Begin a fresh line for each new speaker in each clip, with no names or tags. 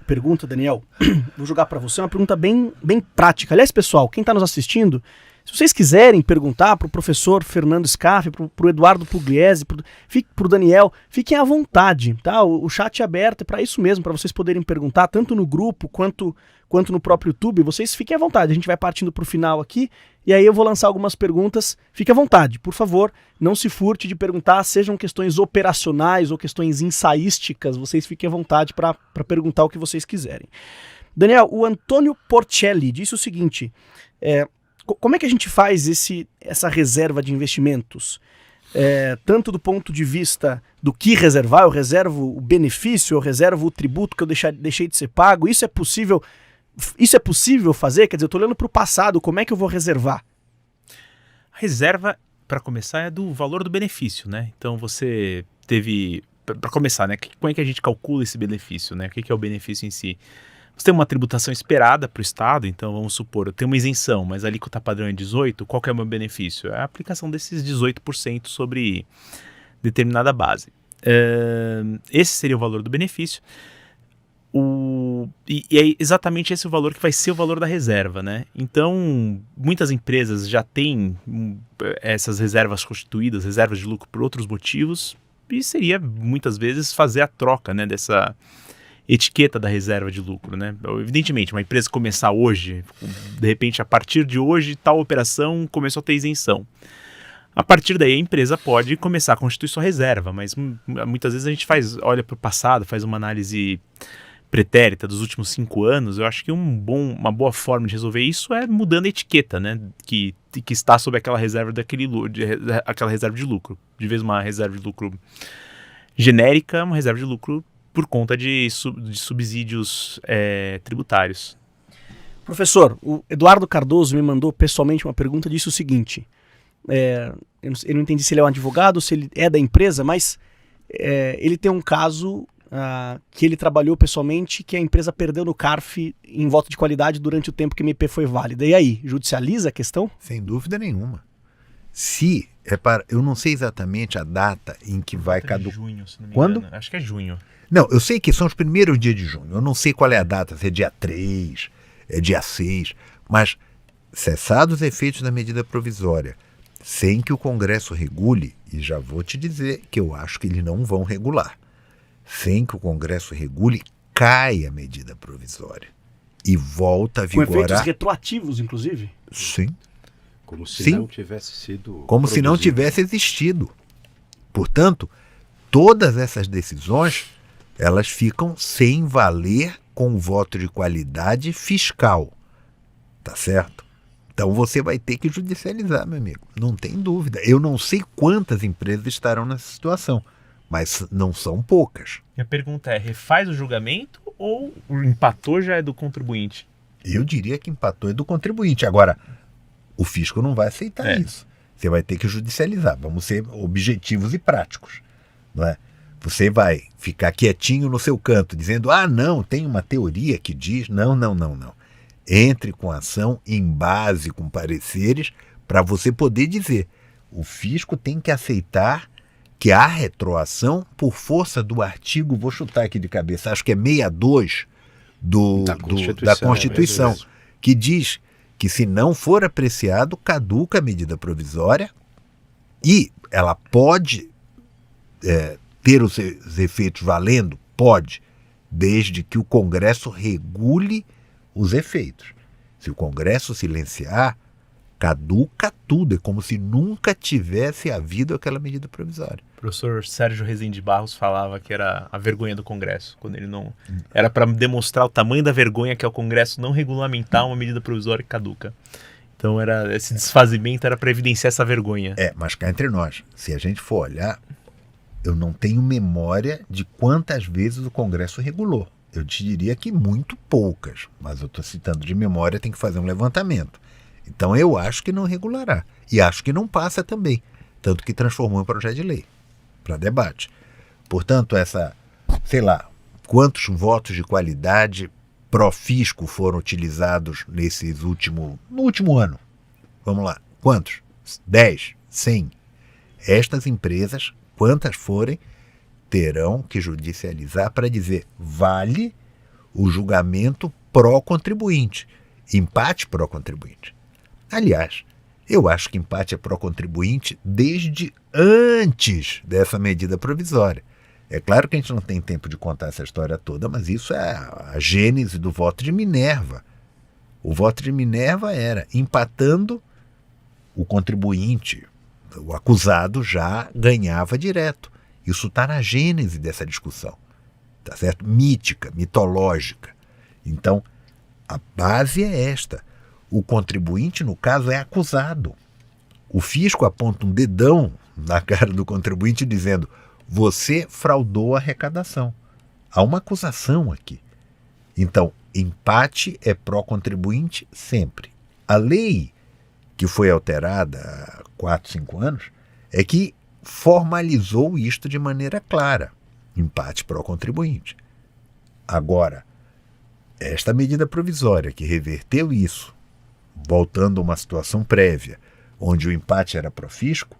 pergunta, Daniel, vou jogar para você uma pergunta bem prática. Aliás, pessoal, quem está nos assistindo, se vocês quiserem perguntar para o professor Fernando Scaff, para o Eduardo Pugliese, para o Daniel, fiquem à vontade, tá? O chat é aberto, é para isso mesmo, para vocês poderem perguntar, tanto no grupo quanto no próprio YouTube. Vocês fiquem à vontade, a gente vai partindo para o final aqui, e aí eu vou lançar algumas perguntas. Fique à vontade, por favor, não se furte de perguntar, sejam questões operacionais ou questões ensaísticas, vocês fiquem à vontade para perguntar o que vocês quiserem. Daniel, o Antônio Porcelli disse o seguinte, como é que a gente faz essa reserva de investimentos? Tanto do ponto de vista do que reservar, eu reservo o benefício, eu reservo o tributo que eu deixei de ser pago, isso é possível fazer? Quer dizer, eu estou olhando para o passado, como é que eu vou reservar?
A reserva, para começar, é do valor do benefício, né? Então você teve, para começar, né? Como é que a gente calcula esse benefício, né? O que é o benefício em si? Você tem uma tributação esperada para o Estado, então vamos supor, eu tenho uma isenção, mas a alíquota padrão é 18%, qual que é o meu benefício? É a aplicação desses 18% sobre determinada base. Esse seria o valor do benefício. E é exatamente esse o valor que vai ser o valor da reserva, né? Então, muitas empresas já têm essas reservas constituídas, reservas de lucro por outros motivos, e seria, muitas vezes, fazer a troca, né, dessa etiqueta da reserva de lucro, né? Evidentemente, uma empresa começar hoje, de repente, a partir de hoje, tal operação começou a ter isenção. A partir daí, a empresa pode começar a constituir sua reserva, mas muitas vezes a gente olha para o passado, faz uma análise pretérita dos últimos 5 anos. Eu acho que uma boa forma de resolver isso é mudando a etiqueta, né? Que está sob aquela reserva aquela reserva de lucro. De vez uma reserva de lucro genérica, uma reserva de lucro por conta de subsídios tributários.
Professor, o Eduardo Cardoso me mandou pessoalmente uma pergunta, disse o seguinte, eu não entendi se ele é um advogado, se ele é da empresa, mas ele tem um caso que ele trabalhou pessoalmente, que a empresa perdeu no CARF em voto de qualidade durante o tempo que a MP foi válida. E aí, judicializa a questão?
Sem dúvida nenhuma. Eu não sei exatamente a data em que vai caducar.
Junho, se não me
Quando?
engano. Acho que é junho.
Não, eu sei que são os primeiros dias de junho. Eu não sei qual é a data, se é dia 3, é dia 6. Mas, cessados os efeitos da medida provisória, sem que o Congresso regule, e já vou te dizer que eu acho que eles não vão regular, sem que o Congresso regule, cai a medida provisória e volta a vigorar.
Com efeitos retroativos, inclusive?
Sim.
Como se não tivesse sido
Como se não tivesse existido. Portanto, todas essas decisões, elas ficam sem valer com voto de qualidade fiscal. Tá certo? Então você vai ter que judicializar, meu amigo. Não tem dúvida. Eu não sei quantas empresas estarão nessa situação, mas não são poucas.
E a pergunta é, refaz o julgamento ou o empatou já é do contribuinte?
Eu diria que empatou é do contribuinte. Agora, o fisco não vai aceitar isso. Você vai ter que judicializar. Vamos ser objetivos e práticos, não é? Você vai ficar quietinho no seu canto, dizendo, não, tem uma teoria que diz... Não. Entre com ação em base com pareceres para você poder dizer. O fisco tem que aceitar que há retroação por força do artigo, vou chutar aqui de cabeça, acho que é 62 da Constituição, que diz que se não for apreciado, caduca a medida provisória e ela pode ter os seus efeitos valendo? Pode, desde que o Congresso regule os efeitos. Se o Congresso silenciar, caduca tudo, é como se nunca tivesse havido aquela medida provisória.
O professor Sérgio Rezende Barros falava que era a vergonha do Congresso, quando ele não... Era para demonstrar o tamanho da vergonha que é o Congresso não regulamentar uma medida provisória que caduca. Então esse desfazimento era para evidenciar essa vergonha.
Mas cá entre nós, se a gente for olhar, eu não tenho memória de quantas vezes o Congresso regulou. Eu te diria que muito poucas, mas eu estou citando de memória, tem que fazer um levantamento. Então eu acho que não regulará. E acho que não passa também. Tanto que transformou em projeto de lei para debate. Portanto, quantos votos de qualidade pró-fisco foram utilizados no último ano? Vamos lá. Quantos? 10? 100? Estas empresas, quantas forem, terão que judicializar para dizer vale o julgamento pró-contribuinte, empate pró-contribuinte. Aliás, eu acho que empate é pró-contribuinte desde antes dessa medida provisória. É claro que a gente não tem tempo de contar essa história toda, mas isso é a gênese do voto de Minerva. O voto de Minerva era empatando, o contribuinte, o acusado já ganhava direto. Isso está na gênese dessa discussão, tá certo? Mítica, mitológica. Então, a base é esta. O contribuinte, no caso, é acusado. O fisco aponta um dedão na cara do contribuinte dizendo: você fraudou a arrecadação. Há uma acusação aqui. Então, empate é pró-contribuinte sempre. A lei que foi alterada há 4, 5 anos é que formalizou isto de maneira clara. Empate pró-contribuinte. Agora, esta medida provisória que reverteu isso, voltando a uma situação prévia, onde o empate era pró-fisco,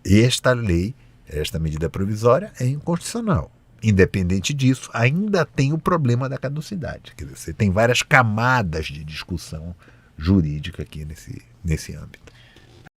esta lei, esta medida provisória é inconstitucional. Independente disso, ainda tem o problema da caducidade. Quer dizer, você tem várias camadas de discussão jurídica aqui nesse âmbito.